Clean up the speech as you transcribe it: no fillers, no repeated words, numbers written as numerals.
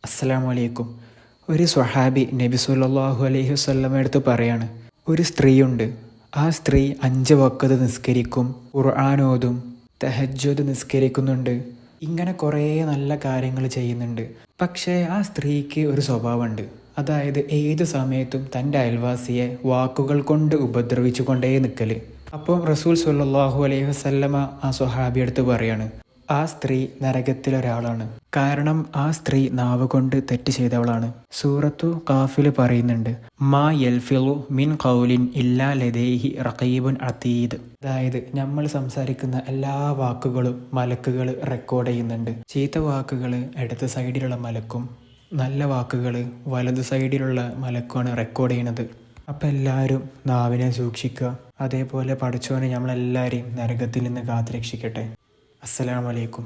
അസ്സലാമു അലൈക്കും. ഒരു സ്വഹാബി നബി സല്ലല്ലാഹു അലൈഹി വസല്ലമ അടുത്ത് പറയാണ്, ഒരു സ്ത്രീയുണ്ട്. ആ സ്ത്രീ 5 വഖ്ത് നിസ്കരിക്കും, ഖുർആൻ ഓതും, തഹജ്ജുദ് നിസ്കരിക്കുന്നുണ്ട്, ഇങ്ങനെ കുറേ നല്ല കാര്യങ്ങൾ ചെയ്യുന്നുണ്ട്. പക്ഷേ ആ സ്ത്രീക്ക് ഒരു സ്വഭാവമുണ്ട്. അതായത് ഏത് സമയത്തും തൻ്റെ അയൽവാസിയെ വാക്കുകൾ കൊണ്ട് ഉപദ്രവിച്ചു കൊണ്ടേ നിൽക്കൽ. അപ്പോൾ റസൂൽ സല്ലല്ലാഹു അലൈഹി വസല്ലമ ആ സ്വഹാബി അടുത്ത് പറയാണ്, ആ സ്ത്രീ നരകത്തിലൊരാളാണ്. കാരണം ആ സ്ത്രീ നാവ് കൊണ്ട് തെറ്റ് ചെയ്തവളാണ്. സൂറത്തു ഖാഫിൽ പറയുന്നുണ്ട്, മാ യൽഫിളു മിൻ ഖൗലിൻ ഇല്ലാ ലദൈഹി റഖീബുൻ അതീദ്. അതായത് നമ്മൾ സംസാരിക്കുന്ന എല്ലാ വാക്കുകളും മലക്കുകൾ റെക്കോർഡ് ചെയ്യുന്നുണ്ട്. ചീത്ത വാക്കുകൾ ഇടത് സൈഡിലുള്ള മലക്കും, നല്ല വാക്കുകൾ വലതു സൈഡിലുള്ള മലക്കുമാണ് റെക്കോർഡ് ചെയ്യുന്നത്. അപ്പം എല്ലാവരും നാവിനെ സൂക്ഷിക്കുക. അതേപോലെ പടച്ചോനെ നമ്മളെല്ലാവരെയും നരകത്തിൽ നിന്ന് കാത്തുരക്ഷിക്കട്ടെ. അസ്സലാമു അലൈക്കും.